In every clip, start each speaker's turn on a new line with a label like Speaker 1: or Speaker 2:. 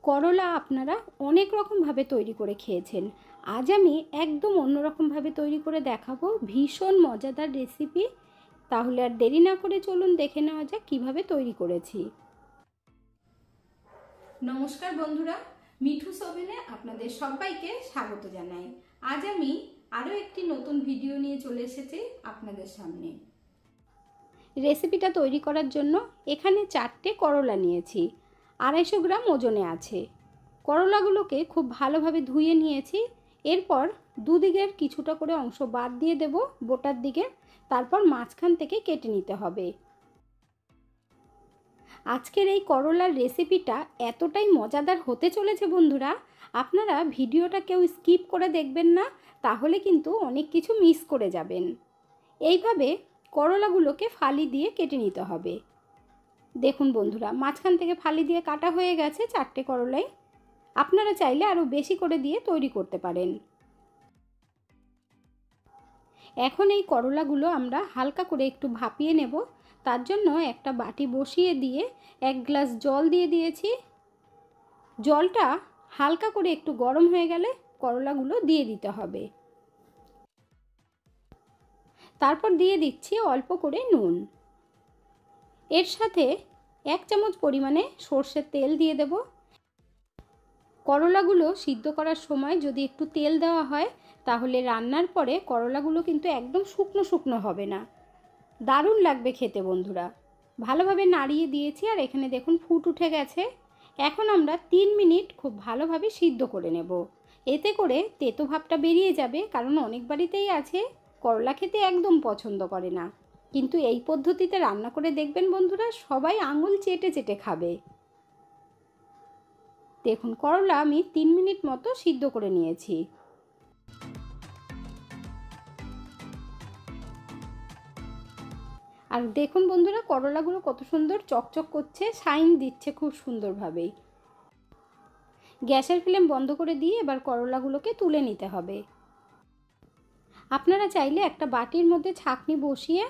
Speaker 1: করলা আপনারা অনেক রকমভাবে তৈরি করে খেয়েছেন। আজ আমি একদম অন্যরকমভাবে তৈরি করে দেখাবো, ভীষণ মজাদার রেসিপি। তাহলে আর দেরি না করে চলুন দেখে নেওয়া যাক কীভাবে তৈরি করেছি। নমস্কার বন্ধুরা, মিঠুস ওভেনে আপনাদের সবাইকে স্বাগত জানাই। আজ আমি আরও একটি নতুন ভিডিও নিয়ে চলে এসেছি আপনাদের সামনে। রেসিপিটা তৈরি করার জন্য এখানে 4টে করলা নিয়েছি, 250 গ্রাম ওজনে আছে। করলাগুলোকে খুব ভালোভাবে ধুয়ে নিয়েছি। এরপর দুদিকের কিছুটা করে অংশ বাদ দিয়ে দেব বোটার দিকে, তারপর মাঝখান থেকে কেটে নিতে হবে। আজকের এই করলার রেসিপিটা এতটাই মজাদার হতে চলেছে বন্ধুরা, আপনারা ভিডিওটা কেউ স্কিপ করে দেখবেন না, তাহলে কিন্তু অনেক কিছু মিস করে যাবেন। এইভাবে করলাগুলোকে ফালি দিয়ে কেটে নিতে হবে। দেখুন বন্ধুরা, মাঝখান থেকে ফালি দিয়ে কাটা হয়ে গেছে 4টে করলাই। আপনারা চাইলে আরও বেশি করে দিয়ে তৈরি করতে পারেন। এখন এই করলাগুলো আমরা হালকা করে একটু ভাপিয়ে নেব। তার জন্য একটা বাটি বসিয়ে দিয়ে 1 গ্লাস জল দিয়ে দিয়েছি। জলটা হালকা করে একটু গরম হয়ে গেলে করলাগুলো দিয়ে দিতে হবে। তারপর দিয়ে দিচ্ছি অল্প করে নুন। এর সাথে 1 চামচ পরিমাণে সর্ষের তেল দিয়ে দেব। করলাগুলো সিদ্ধ করার সময় যদি একটু তেল দেওয়া হয়, তাহলে রান্নার পরে করলাগুলো কিন্তু একদম শুকনো শুকনো হবে না, দারুণ লাগবে খেতে বন্ধুরা। ভালোভাবে নাড়িয়ে দিয়েছি আর এখানে দেখুন ফুট উঠে গেছে। এখন আমরা 3 মিনিট খুব ভালোভাবে সিদ্ধ করে নেব। এতে করে তেতো ভাবটা বেরিয়ে যাবে, কারণ অনেক বাড়িতেই আছে করলা খেতে একদম পছন্দ করে না, কিন্তু এই পদ্ধতিতে রান্না করে দেখবেন বন্ধুরা, সবাই আঙুল চেটে চেটে খাবে। দেখুন করলা আমি 3 মিনিট মতো সিদ্ধ করে নিয়েছি। আর দেখুন বন্ধুরা, করলাগুলো কত সুন্দর চকচক করছে, শাইন দিচ্ছে খুব সুন্দরভাবেই। গ্যাসের ফ্লেম বন্ধ করে দিয়ে এবার করলাগুলোকে তুলে নিতে হবে। আপনারা চাইলে একটা বাটির মধ্যে ছাঁকনি বসিয়ে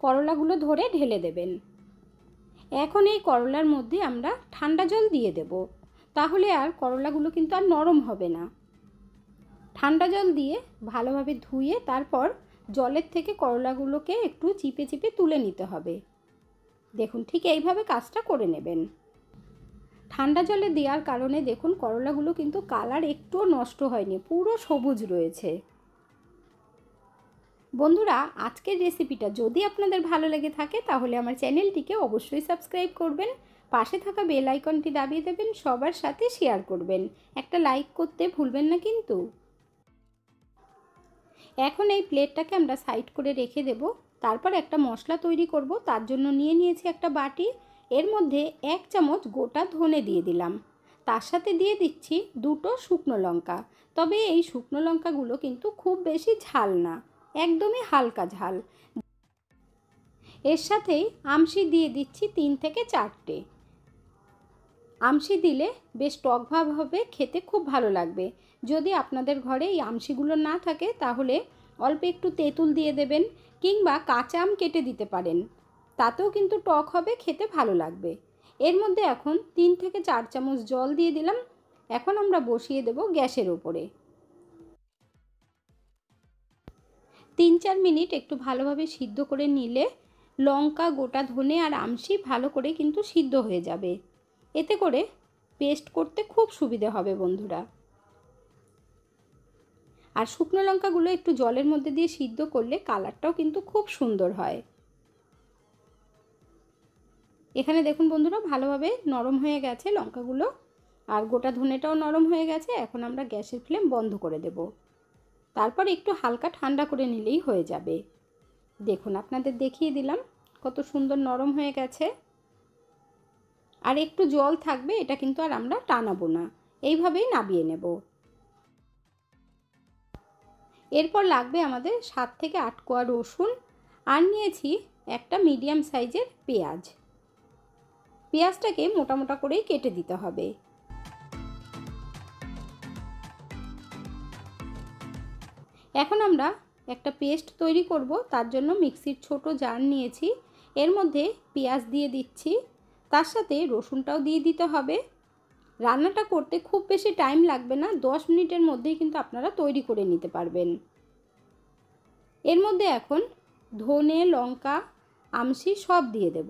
Speaker 1: করলাগুলো ধরে ঢেলে দেবেন। এখন এই করলার মধ্যে আমরা ঠান্ডা জল দিয়ে দেব, তাহলে আর করলাগুলো কিন্তু আর নরম হবে না। ঠান্ডা জল দিয়ে ভালোভাবে ধুয়ে তারপর জলের থেকে করলাগুলোকে একটু চিপে চিপে তুলে নিতে হবে। দেখুন ঠিক এইভাবে কাজটা করে নেবেন। ঠান্ডা জলে দেওয়ার কারণে দেখুন করলাগুলো কিন্তু কালার একটুও নষ্ট হয়নি, পুরো সবুজ রয়েছে। বন্ধুরা, আজকের রেসিপিটা যদি আপনাদের ভালো লেগে থাকে তাহলে আমার চ্যানেলটিকে অবশ্যই সাবস্ক্রাইব করবেন, পাশে থাকা বেল আইকনটি দাবিয়ে দেবেন, সবার সাথে শেয়ার করবেন, একটা লাইক করতে ভুলবেন না কিন্তু। এখন এই প্লেটটাকে আমরা সাইড করে রেখে দেব। তারপর একটা মশলা তৈরি করব। তার জন্য নিয়ে নিয়েছি একটা বাটি, এর মধ্যে 1 চামচ গোটা ধনে দিয়ে দিলাম। তার সাথে দিয়ে দিচ্ছি 2টো শুকনো লঙ্কা। তবে এই শুকনো লঙ্কাগুলো কিন্তু খুব বেশি ঝাল না, একদমই হালকা ঝাল। এর সাথেই আমশি দিয়ে দিচ্ছি 3 থেকে 4টে। আমশি দিলে বেশ টক ভাব হবে, খেতে খুব ভালো লাগবে। যদি আপনাদের ঘরে এই আমশিগুলো না থাকে তাহলে অল্প একটু তেঁতুল দিয়ে দেবেন, কিংবা কাঁচা আম কেটে দিতে পারেন, তাতেও কিন্তু টক হবে, খেতে ভালো লাগবে। এর মধ্যে এখন 3 থেকে 4 চামচ জল দিয়ে দিলাম। এখন আমরা বসিয়ে দেব গ্যাসের ওপরে। 3-4 মিনিট একটু ভালোভাবে সিদ্ধ করে নিলে লঙ্কা, গোটা ধনে আর আমশি ভালো করে কিন্তু সিদ্ধ হয়ে যাবে। এতে করে পেস্ট করতে খুব সুবিধে হবে বন্ধুরা। আর শুকনো লঙ্কাগুলো একটু জলের মধ্যে দিয়ে সিদ্ধ করলে কালারটাও কিন্তু খুব সুন্দর হয়। এখানে দেখুন বন্ধুরা, ভালোভাবে নরম হয়ে গেছে লঙ্কাগুলো, আর গোটা ধনেটাও নরম হয়ে গেছে। এখন আমরা গ্যাসের ফ্লেম বন্ধ করে দেব। তারপর একটু হালকা ঠান্ডা করে নিলেই হয়ে যাবে। দেখুন আপনাদের দেখিয়ে দিলাম কত সুন্দর নরম হয়ে গেছে। আর একটু জল থাকবে, এটা কিন্তু আর আমরা টানাবো না, এইভাবেই নাবিয়ে নেব। এরপর লাগবে আমাদের 7 থেকে 8 কোয়া রসুন, আর নিয়েছি একটা মিডিয়াম সাইজের পেঁয়াজ। পেঁয়াজটাকে মোটা মোটা করেই কেটে দিতে হবে। এখন আমরা একটা পেস্ট তৈরি করব। তার জন্য মিক্সির ছোট জার নিয়েছি, এর মধ্যে পেঁয়াজ দিয়ে দিচ্ছি, তার সাথে রসুনটাও দিয়ে দিতে হবে। রান্নাটা করতে খুব বেশি টাইম লাগবে না, 10 মিনিটের মধ্যেই কিন্তু আপনারা তৈরি করে নিতে পারবেন। এর মধ্যে এখন ধনে, লঙ্কা, আমশি সব দিয়ে দেব।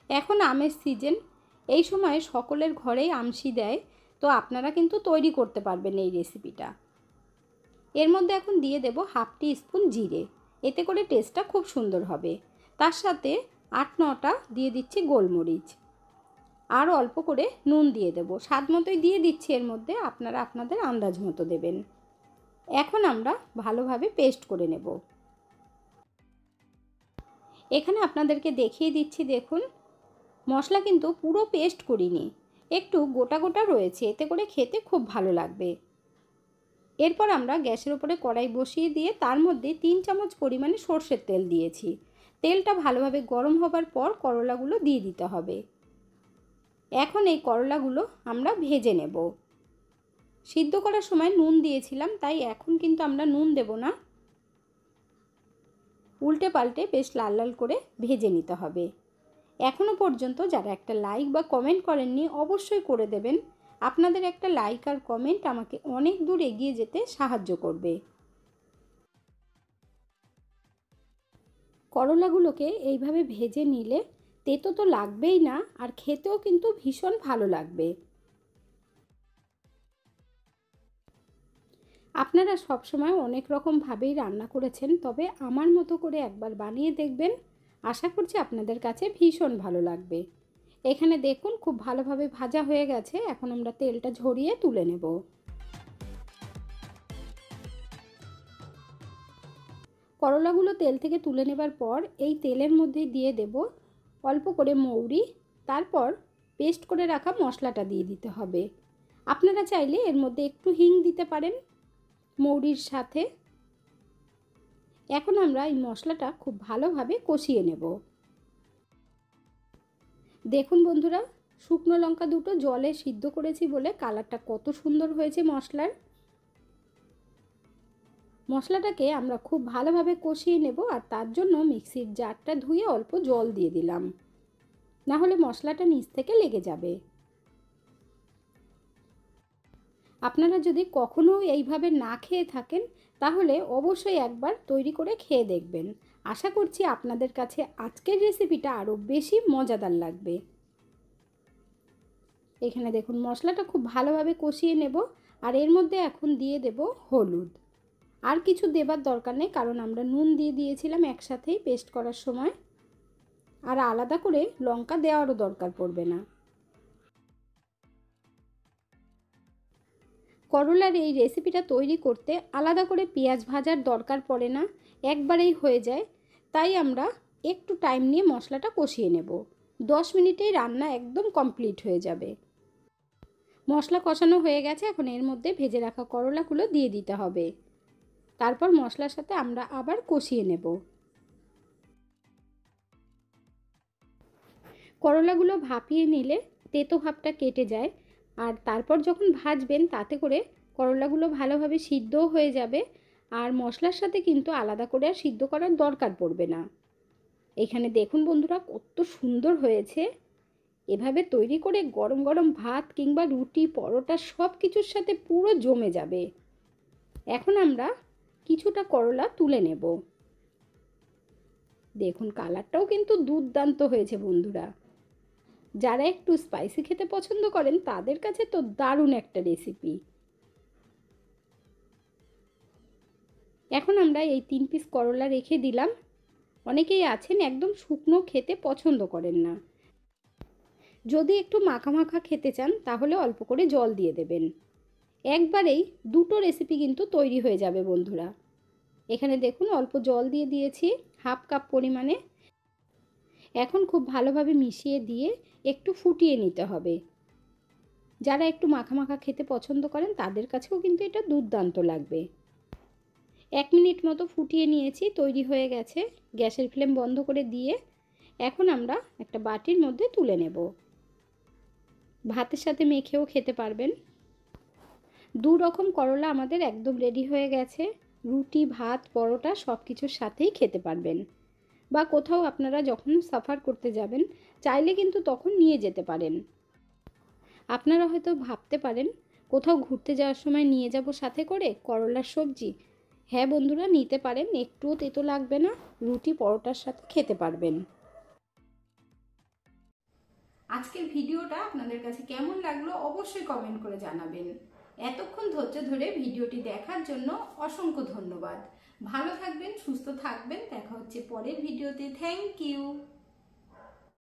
Speaker 1: এখন আমের সিজন, এই সময় সকলের ঘরেই আমশি দেয়, তো আপনারা কিন্তু তৈরি করতে পারবেন এই রেসিপিটা। এর মধ্যে এখন দিয়ে দেব হাফ টি স্পুন জিরে, এতে করে টেস্টটা খুব সুন্দর হবে। তার সাথে 8-9টা দিয়ে দিচ্ছি গোলমরিচ, আর অল্প করে নুন দিয়ে দেব, স্বাদ মতোই দিয়ে দিচ্ছি এর মধ্যে, আপনারা আপনাদের আন্দাজ মতো দেবেন। এখন আমরা ভালোভাবে পেস্ট করে নেব। এখানে আপনাদেরকে দেখিয়ে দিচ্ছি, দেখুন মশলা কিন্তু পুরো পেস্ট করিনি, একটু গোটা গোটা রয়েছে, এতে করে খেতে খুব ভালো লাগবে। এরপর আমরা গ্যাসের উপরে কড়াই বসিয়ে দিয়ে তার মধ্যে 3 চামচ পরিমাণে সর্ষের তেল দিয়েছি। তেলটা ভালোভাবে গরম হবার পর করলাগুলো দিয়ে দিতে হবে। এখন এই করলাগুলো আমরা ভেজে নেব। সিদ্ধ করার সময় নুন দিয়েছিলাম, তাই এখন কিন্তু আমরা নুন দেব না। উল্টে পাল্টে বেশ লাল লাল করে ভেজে নিতে হবে। এখনও পর্যন্ত যারা একটা লাইক বা কমেন্ট করেননি, অবশ্যই করে দেবেন। আপনাদের একটা লাইক আর কমেন্ট আমাকে অনেক দূর এগিয়ে যেতে সাহায্য করবে। করলাগুলোকে এইভাবে ভেজে নিলে তেতো তো লাগবেই না, আর খেতেও কিন্তু ভীষণ ভালো লাগবে। আপনারা সবসময় অনেক রকমভাবেই রান্না করেছেন, তবে আমার মতো করে একবার বানিয়ে দেখবেন, আশা করছি আপনাদের কাছে ভীষণ ভালো লাগবে। এখানে দেখুন খুব ভালোভাবে ভাজা হয়ে গেছে, এখন আমরা তেলটা ঝরিয়ে তুলে নেব। করলাগুলো তেল থেকে তুলে নেবার পর এই তেলের মধ্যে দিয়ে দেব অল্প করে মৌরি, তারপর পেস্ট করে রাখা মশলাটা দিয়ে দিতে হবে। আপনারা চাইলে এর মধ্যে একটু হিং দিতে পারেন মৌরির সাথে। এখন আমরা এই মশলাটা খুব ভালোভাবে কষিয়ে নেব। দেখুন বন্ধুরা, শুকনো লঙ্কা দুটো জলে সিদ্ধ করেছি বলে কালারটা কত সুন্দর হয়েছে মশলার। মশলাটাকে আমরা খুব ভালোভাবে কষিয়ে নেব, আর তার জন্য মিক্সির জারটা ধুয়ে অল্প জল দিয়ে দিলাম, না হলে মশলাটা নিচ থেকে লেগে যাবে। আপনারা যদি কখনো এইভাবে না খেয়ে থাকেন, তাহলে অবশ্যই একবার তৈরি করে খেয়ে দেখবেন। আশা করছি আপনাদের কাছে আজকের রেসিপিটা আরও বেশি মজাদার লাগবে। এখানে দেখুন মশলাটা খুব ভালোভাবে কষিয়ে নেব, আর এর মধ্যে এখন দিয়ে দেব হলুদ। আর কিছু দেবার দরকার নেই, কারণ আমরা নুন দিয়ে দিয়েছিলাম একসাথেই পেস্ট করার সময়, আর আলাদা করে লঙ্কা দেওয়ারও দরকার পড়বে না। করলার এই রেসিপিটা তৈরি করতে আলাদা করে পেঁয়াজ ভাজার দরকার পড়ে না, একবারেই হয়ে যায়। তাই আমরা একটু টাইম নিয়ে মশলাটা কষিয়ে নেব। 10 মিনিটেই রান্না একদম কমপ্লিট হয়ে যাবে। মশলা কষানো হয়ে গেছে, এখন এর মধ্যে ভেজে রাখা করলাগুলো দিয়ে দিতে হবে। তারপর মশলার সাথে আমরা আবার কষিয়ে নেব। করলাগুলো ভাপিয়ে নিলে তেতো ভাবটা কেটে যায়, আর তারপর যখন ভাজবেন তাতে করে করলাগুলো ভালোভাবে সিদ্ধও হয়ে যাবে, আর মশলার সাথে কিন্তু আলাদা করে আর সিদ্ধ করার দরকার পড়বে না। এখানে দেখুন বন্ধুরা কত সুন্দর হয়েছে। এভাবে তৈরি করে গরম গরম ভাত কিংবা রুটি, পরোটা সব কিছুর সাথে পুরো জমে যাবে। এখন আমরা কিছুটা করলা তুলে নেব। দেখুন কালারটাও কিন্তু দুর্দান্ত হয়েছে বন্ধুরা। যারা একটু স্পাইসি খেতে পছন্দ করেন তাদের কাছে তো দারুণ একটা রেসিপি। এখন আমরা এই 3 পিস করলা রেখে দিলাম। অনেকেই আছেন একদম শুকনো খেতে পছন্দ করেন না, যদি একটু মাখা মাখা খেতে চান তাহলে অল্প করে জল দিয়ে দেবেন। একবারেই দুটো রেসিপি কিন্তু তৈরি হয়ে যাবে বন্ধুরা। এখানে দেখুন অল্প জল দিয়ে দিয়েছি, হাফ কাপ পরিমাণে। এখন খুব ভালোভাবে মিশিয়ে দিয়ে একটু ফুটিয়ে নিতে হবে। যারা একটু মাখা মাখা খেতে পছন্দ করেন তাদের কাছেও কিন্তু এটা দুর্দান্ত লাগবে। 1 মিনিট মতো ফুটিয়ে নিয়েছি, তৈরি হয়ে গেছে। গ্যাসের ফ্লেম বন্ধ করে দিয়ে এখন আমরা একটা বাটির মধ্যে তুলে নেব। ভাতের সাথে মেখেও খেতে পারবেন। দু রকম করলা আমাদের একদম রেডি হয়ে গেছে, রুটি, ভাত, পরোটা সব কিছুর সাথেই খেতে পারবেন। বা কোথাও আপনারা যখন সফর করতে যাবেন চাইলে কিন্তু তখন নিয়ে যেতে পারেন। আপনারা হয়তো ভাবতে পারেন কোথাও ঘুরতে যাওয়ার সময় নিয়ে যাব সাথে করে করলার সবজি। হ্যাঁ বন্ধুরা, নিতে পারেন, একটুও তেতো লাগবে না, রুটি পরোটার সাথে খেতে পারবেন। আজকের ভিডিওটা আপনাদের কাছে কেমন লাগলো অবশ্যই কমেন্ট করে জানাবেন। এতক্ষণ ধৈর্য ধরে ভিডিওটি দেখার জন্য অসংখ্য ধন্যবাদ। ভালো থাকবেন, সুস্থ থাকবেন, দেখা হচ্ছে পরের ভিডিওতে। Thank you.